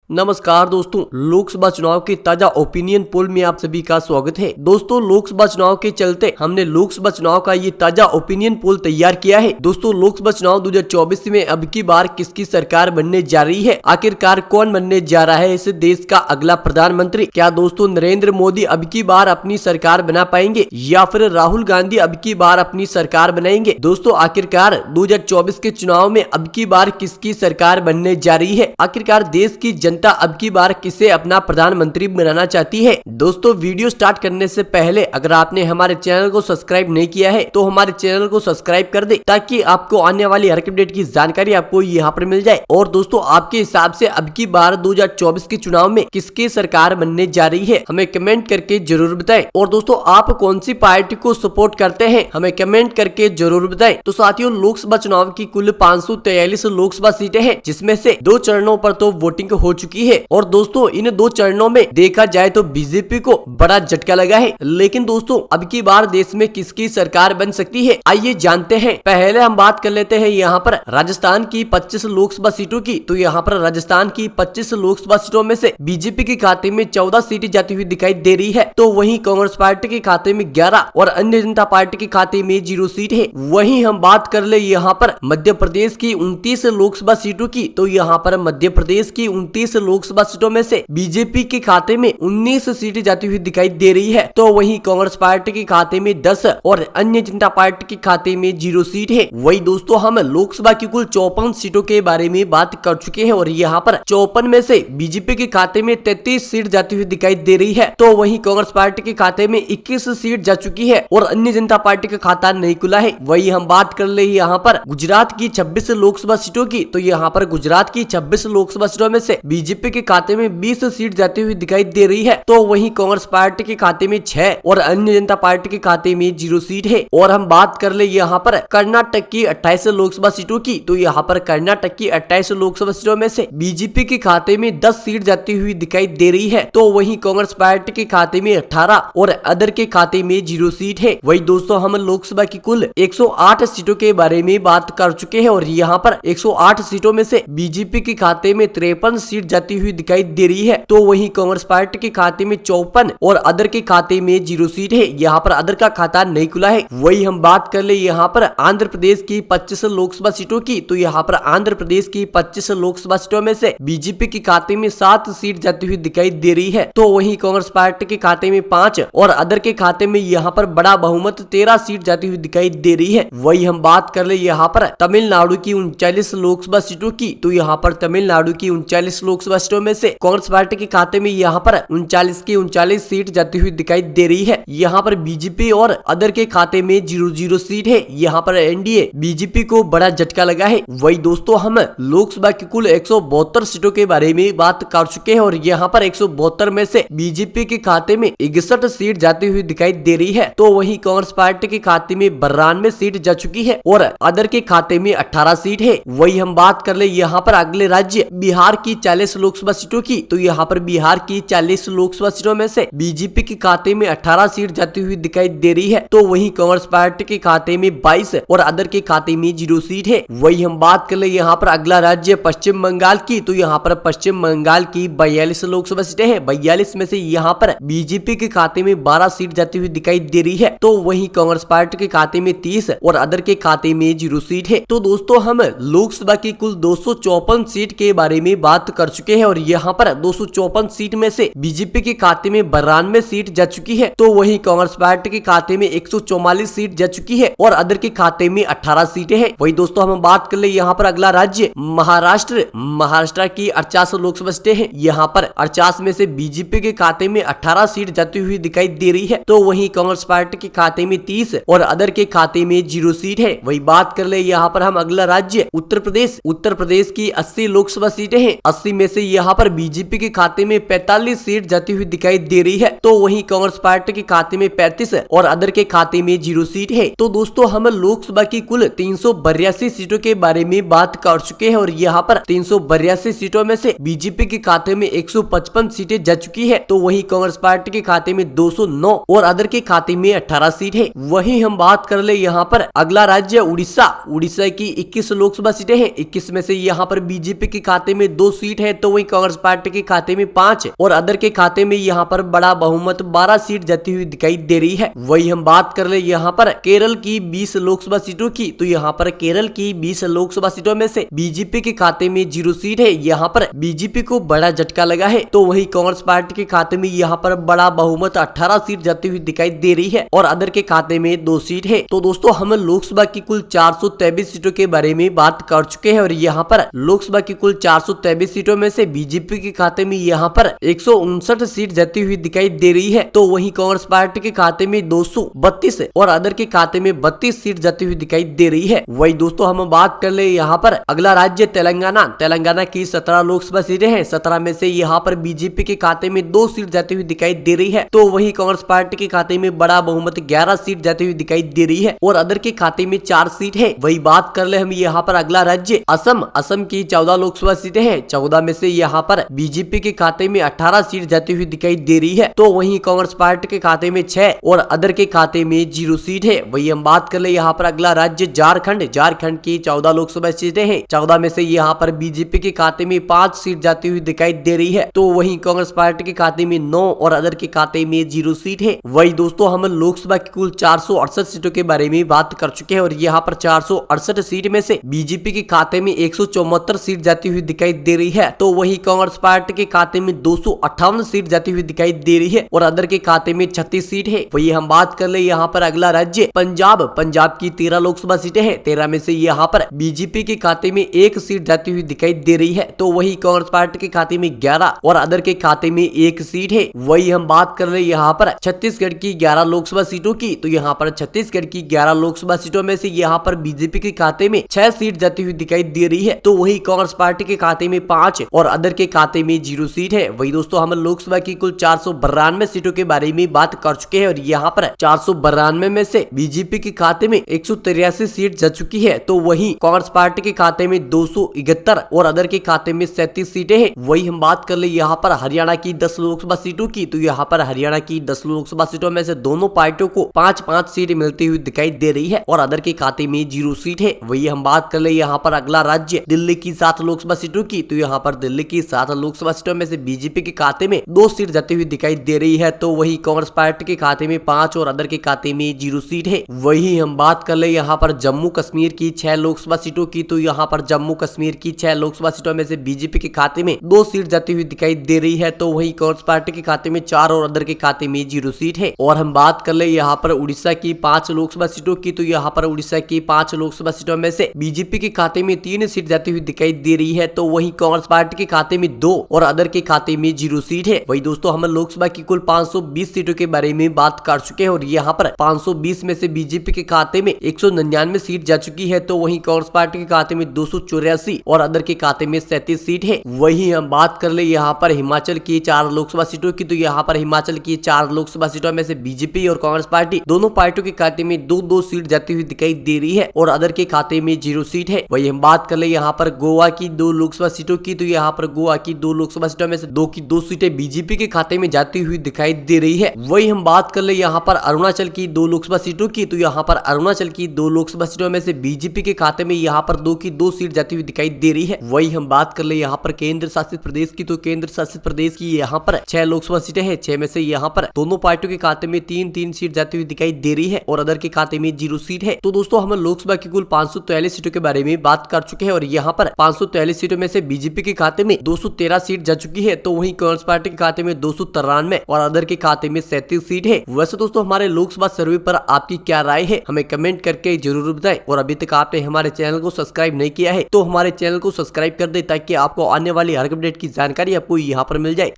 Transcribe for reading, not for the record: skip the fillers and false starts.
नमस्कार दोस्तों, लोकसभा चुनाव के ताजा ओपिनियन पोल में आप सभी का स्वागत है। दोस्तों, लोकसभा चुनाव के चलते हमने लोकसभा चुनाव का ये ताजा ओपिनियन पोल तैयार किया है। दोस्तों, लोकसभा चुनाव 2024 में अब की बार किसकी सरकार बनने जा रही है, आखिरकार कौन बनने जा रहा है इस देश का अगला प्रधानमंत्री? क्या दोस्तों नरेंद्र मोदी अब की बार अपनी सरकार बना पाएंगे या फिर राहुल गांधी अब की बार अपनी सरकार बनाएंगे? दोस्तों, आखिरकार 2024 के चुनाव में अब की बार किसकी सरकार बनने जा रही है? आखिरकार देश की जनता अब की बार किसे अपना प्रधानमंत्री बनाना चाहती है? दोस्तों, वीडियो स्टार्ट करने से पहले अगर आपने हमारे चैनल को सब्सक्राइब नहीं किया है तो हमारे चैनल को सब्सक्राइब कर दे, ताकि आपको आने वाली हर अपडेट की जानकारी आपको यहाँ पर मिल जाए। और दोस्तों, आपके हिसाब से अब की बार 2024 के चुनाव में किसकी सरकार बनने जा रही है, हमें कमेंट करके जरूर बताएं। और दोस्तों, आप कौन सी पार्टी को सपोर्ट करते हैं, हमें कमेंट करके जरूर बताएं। तो साथियों, लोकसभा चुनाव की कुल 543 लोकसभा सीटें हैं, जिसमें से 2 चरणों पर तो वोटिंग हो चुकी है। और दोस्तों, इन 2 चरणों में देखा जाए तो बीजेपी को बड़ा झटका लगा है। लेकिन दोस्तों, अब की बार देश में किसकी सरकार बन सकती है, आइए जानते हैं। पहले हम बात कर लेते हैं यहाँ पर राजस्थान की 25 लोकसभा सीटों की। तो यहाँ पर राजस्थान की 25 लोकसभा सीटों में से बीजेपी के खाते में 14 सीटें जाती हुई दिखाई दे रही है। तो वहीं कांग्रेस पार्टी के खाते में 11 और अन्य जनता पार्टी के खाते में 0 सीट है। वहीं हम बात कर ले यहाँ पर मध्य प्रदेश की 29 लोकसभा सीटों की। तो यहाँ पर मध्य प्रदेश की 29 लोकसभा सीटों में से बीजेपी के खाते में 19 सीटें जाती हुई दिखाई दे रही है। तो वहीं कांग्रेस पार्टी के खाते में 10 और अन्य जनता पार्टी के खाते में 0 सीट है। वही दोस्तों, हम लोकसभा की कुल 54 सीटों के बारे में बात कर चुके हैं और यहाँ पर 54 में से बीजेपी के खाते में 33 सीट जाती हुई दिखाई दे रही है। तो वहीं कांग्रेस पार्टी के खाते में 21 सीट जा चुकी है और अन्य जनता पार्टी का खाता नहीं खुला है। वही हम बात कर ले यहाँ पर गुजरात की 26 लोकसभा सीटों की। तो यहाँ पर गुजरात की 26 लोकसभा सीटों में से बीजेपी के खाते में 20 सीट जाती हुई दिखाई दे रही है। तो वहीं कांग्रेस पार्टी के खाते में 6 और अन्य जनता पार्टी के खाते में 0 सीट है। और हम बात कर ले यहाँ पर कर्नाटक की 28 लोकसभा सीटों की। तो यहाँ पर कर्नाटक की 28 लोकसभा सीटों में से बीजेपी के खाते में 10 सीट जाती हुई दिखाई दे रही है। तो वहीं कांग्रेस पार्टी के खाते में 18 और अदर के खाते में 0 सीट है। वही दोस्तों, हम लोकसभा की कुल 108 सीटों के बारे में बात कर चुके हैं और यहाँ पर 108 सीटों में से बीजेपी के खाते में 53 सीट जाती हुई दिखाई दे रही है। तो वहीं कांग्रेस पार्टी के खाते में 54 और अदर के खाते में 0 सीट है। यहाँ पर अदर का खाता नहीं खुला है। वही हम बात कर ले यहाँ पर आंध्र प्रदेश की 25 लोकसभा सीटों की। तो यहाँ पर आंध्र प्रदेश की 25 लोकसभा सीटों में से बीजेपी के खाते में 7 सीट जाती हुई दिखाई दे रही है। तो वहीं कांग्रेस पार्टी के खाते में 5 और अदर के खाते में यहाँ पर बड़ा बहुमत 13 सीट जाती हुई दिखाई दे रही है। वही हम बात कर ले यहाँ पर तमिलनाडु की 39 लोकसभा सीटों की। तो यहाँ पर तमिलनाडु की 39 लोकसभा सीटों में से कांग्रेस पार्टी के खाते में यहाँ पर 39 की 39 सीट जाती हुई दिखाई दे रही है। यहाँ पर बीजेपी और अदर के खाते में 0 सीट है। यहाँ पर एनडीए बीजेपी को बड़ा झटका लगा है। वही दोस्तों, हम लोकसभा की कुल 172 सीटों के बारे में बात कर चुके हैं और यहाँ पर 172 में से बीजेपी के खाते में 61 सीट जाती हुई दिखाई दे रही है। तो वही कांग्रेस पार्टी के खाते में 92 सीट जा चुकी है और अदर के खाते में 18 सीट है। वही हम बात कर ले यहाँ पर अगले राज्य बिहार की 40 लोकसभा सीटों की। तो यहाँ पर बिहार की 40 लोकसभा सीटों में से बीजेपी के खाते में 18 सीट जाती हुई दिखाई दे रही है। तो वहीं कांग्रेस पार्टी के खाते में 22 और अदर के खाते में 0 सीट है। वही हम बात कर ले यहाँ पर अगला राज्य पश्चिम बंगाल की। तो यहाँ पर पश्चिम बंगाल की 42 लोकसभा सीटें हैं। 42 में से यहाँ पर बीजेपी के खाते में 12 सीट जाती हुई दिखाई दे रही है। तो वहीं कांग्रेस पार्टी के खाते में 30 और अदर के खाते में 0 सीट है। तो दोस्तों, हम लोकसभा की कुल 254 सीट के बारे में बात कर चुके हैं और यहाँ पर 254 सीट में से बीजेपी के खाते में 92 सीट जा चुकी है। तो वहीं कांग्रेस पार्टी के खाते में 144 सीट जा चुकी है और अदर के खाते में 18 सीटें हैं। वही दोस्तों, हम बात कर ले यहाँ पर अगला राज्य महाराष्ट्र की 48 लोकसभा सीटें हैं। यहाँ पर 48 में से बीजेपी के खाते में 18 सीट जाती हुई दिखाई दे रही है। तो वहीं कांग्रेस पार्टी के खाते में 30 और अदर के खाते में 0 सीट है। वही बात कर ले यहाँ पर हम अगला राज्य उत्तर प्रदेश की 80 लोकसभा सीटें हैं। 80 में से यहाँ पर बीजेपी के खाते में 45 सीट जाती हुई दिखाई दे रही है। तो वहीं कांग्रेस पार्टी के खाते में 35 और अदर के खाते में 0 सीट है। तो दोस्तों, हम लोकसभा की कुल 382 सीटों के बारे में बात कर चुके हैं और यहाँ पर 382 सीटों में से बीजेपी के खाते में 155 सीटें जा चुकी है। तो वहीं कांग्रेस पार्टी के खाते में 209 और अदर के खाते में 18 सीट है। वहीं हम बात कर ले यहाँ पर अगला राज्य उड़ीसा की 21 लोकसभा सीटें हैं। 21 में से यहाँ पर बीजेपी के खाते में 2 सीट है तो वहीं कांग्रेस पार्टी के खाते में 5 और अदर के खाते में यहाँ पर बड़ा बहुमत 12 सीट जाती हुई दिखाई दे रही है। वही हम बात कर ले यहाँ पर केरल की 20 लोकसभा सीटों की, तो यहाँ पर केरल की 20 लोकसभा सीटों में से बीजेपी के खाते में 0 सीट है। यहाँ पर बीजेपी को बड़ा झटका लगा है। तो वही कांग्रेस पार्टी के खाते में यहाँ पर बड़ा बहुमत 18 सीट जाती हुई दिखाई दे रही है और अदर के खाते में 2 सीट है। तो दोस्तों हम लोकसभा की कुल 423 सीटों के बारे में बात कर चुके हैं और यहाँ पर लोकसभा की कुल 423 सीटों में से बीजेपी के खाते में यहाँ पर 159 सीट जाती हुई दिखाई दे रही है। तो वहीं कांग्रेस पार्टी के खाते में 232 और अदर के खाते में 32 सीट जाती हुई दिखाई दे रही है। वही दोस्तों हम बात कर ले यहाँ पर अगला राज्य तेलंगाना की 17 लोकसभा सीटें हैं। 17 में से यहाँ पर बीजेपी के खाते में 2 सीट जाती हुई दिखाई दे रही है। तो वही कांग्रेस पार्टी के खाते में बड़ा बहुमत 11 सीट जाती हुई दिखाई दे रही है और अदर के खाते में 4 सीट है। वही बात कर ले हम यहाँ पर अगला राज्य असम की 14 लोकसभा सीटें हैं। 14 में से यहाँ पर बीजेपी के खाते में 18 सीट जाती हुई दिखाई दे रही है। तो वहीं कांग्रेस पार्टी के खाते में 6 और अदर के खाते में 0 सीट है। वही हम बात कर ले यहाँ पर अगला राज्य झारखंड की 14 लोकसभा सीटें हैं। 14 में से यहाँ पर बीजेपी के खाते में 5 सीट जाती हुई दिखाई दे रही है। तो वहीं कांग्रेस पार्टी के खाते में 9 और अदर के खाते में 0 सीट है। वही दोस्तों हम लोकसभा की कुल 468 सीटों के बारे में बात कर चुके हैं और यहाँ पर 468 सीट में से बीजेपी के खाते में 174 सीट जाती हुई दिखाई दे रही है। तो वही कांग्रेस पार्टी के खाते में 258 सीट जाती हुई दिखाई दे रही है और अदर के खाते में 36 सीट है। वही हम बात कर ले यहाँ पर अगला राज्य पंजाब की 13 लोकसभा सीटें हैं। 13 में से यहाँ पर बीजेपी के खाते में 1 सीट जाती हुई दिखाई दे रही है। तो वही कांग्रेस पार्टी के खाते में 11 और अदर के खाते में 1 सीट है। वही हम बात कर रहे यहाँ पर छत्तीसगढ़ की 11 लोकसभा सीटों की, तो यहाँ पर छत्तीसगढ़ की 11 लोकसभा सीटों में से यहाँ पर बीजेपी के खाते में 6 सीट जाती हुई दिखाई दे रही है। तो वही कांग्रेस पार्टी के खाते में 5 और अदर के खाते में 0 सीट है। वही दोस्तों हम लोकसभा की कुल 492 सीटों के बारे में बात कर चुके हैं और यहाँ पर 492 में से बीजेपी के खाते में 183 सीट जा चुकी है। तो वही कांग्रेस पार्टी के खाते में 271 और अदर के खाते में 37 सीटें हैं। वही हम बात कर ले यहाँ पर हरियाणा की 10 लोकसभा सीटों की, तो यहाँ पर हरियाणा की 10 लोकसभा सीटों में से दोनों पार्टियों को 5-5 सीट मिलती हुई दिखाई दे रही है और अदर के खाते में 0 सीट है। वही हम बात कर ले यहाँ पर अगला राज्य दिल्ली की 7 लोकसभा सीटों की, तो यहाँ पर दिल्ली की 7 लोकसभा सीटों में से बीजेपी के खाते में 2 सीट जाती हुई दिखाई दे रही है। तो वही कांग्रेस पार्टी के खाते में 5 और अदर के खाते में 0 सीट है। वही हम बात कर ले यहाँ पर जम्मू कश्मीर की 6 लोकसभा सीटों की, तो यहाँ पर जम्मू कश्मीर की 6 लोकसभा सीटों में से बीजेपी के खाते में 2 सीट जाती हुई दिखाई दे रही है। तो वही कांग्रेस पार्टी के खाते में 4 और अदर के खाते में 0 सीट है। और हम बात कर ले यहाँ पर उड़ीसा की 5 लोकसभा सीटों की, तो यहाँ पर उड़ीसा की 5 लोकसभा सीटों में से बीजेपी के खाते में 3 सीट जाती हुई दिखाई दे रही है। तो वही कांग्रेस पार्टी के खाते में 2 और अदर के खाते में 0 सीट है। वही दोस्तों हम लोकसभा की कुल 520 सीटों के बारे में बात कर चुके हैं और यहाँ पर 520 में से बीजेपी के खाते में 199 सीट जा चुकी है। तो वही कांग्रेस पार्टी के खाते में 284 और अदर के खाते में 37 सीट है। वही हम बात कर ले यहाँ पर हिमाचल की 4 लोकसभा सीटों की, तो यहाँ पर हिमाचल की 4 लोकसभा सीटों में से बीजेपी और कांग्रेस पार्टी दोनों पार्टियों के खाते में 2-2 सीट जाती हुई दिखाई दे रही है और अदर के खाते में 0 सीट है। वही हम बात कर ले यहाँ पर गोवा की 2 लोकसभा सीटों की, तो यहाँ पर गोवा की 2 लोकसभा सीटों में से 2 की 2 सीटें बीजेपी के खाते में जाती हुई दिखाई दे रही है। वही हम बात कर ले यहाँ पर अरुणाचल की 2 लोकसभा सीटों की, तो यहाँ पर अरुणाचल की 2 लोकसभा सीटों में से बीजेपी के खाते में यहाँ पर 2 की 2 सीट जाती हुई दिखाई दे रही है। वही हम बात कर ले यहाँ पर केंद्र शासित प्रदेश की, तो केंद्र शासित प्रदेश की यहाँ पर 6 लोकसभा सीटें हैं। 6 में से यहाँ पर दोनों पार्टियों के खाते में 3-3 सीट जाती हुई दिखाई दे रही है और अदर के खाते में 0 सीट है। तो दोस्तों हम लोकसभा की कुल 543 सीटों के बारे में बात कर चुके हैं और यहाँ पर 543 सीटों में से बीजेपी के खाते में 213 सीट जा चुकी है। तो वहीं कांग्रेस पार्टी के खाते में 293 और अदर के खाते में 37 सीट है। वैसे दोस्तों हमारे लोकसभा सर्वे पर आपकी क्या राय है, हमें कमेंट करके जरूर बताएं। और अभी तक आपने हमारे चैनल को सब्सक्राइब नहीं किया है तो हमारे चैनल को सब्सक्राइब कर दे ताकि आपको आने वाली हर अपडेट की जानकारी आपको यहाँ पर मिल जाए।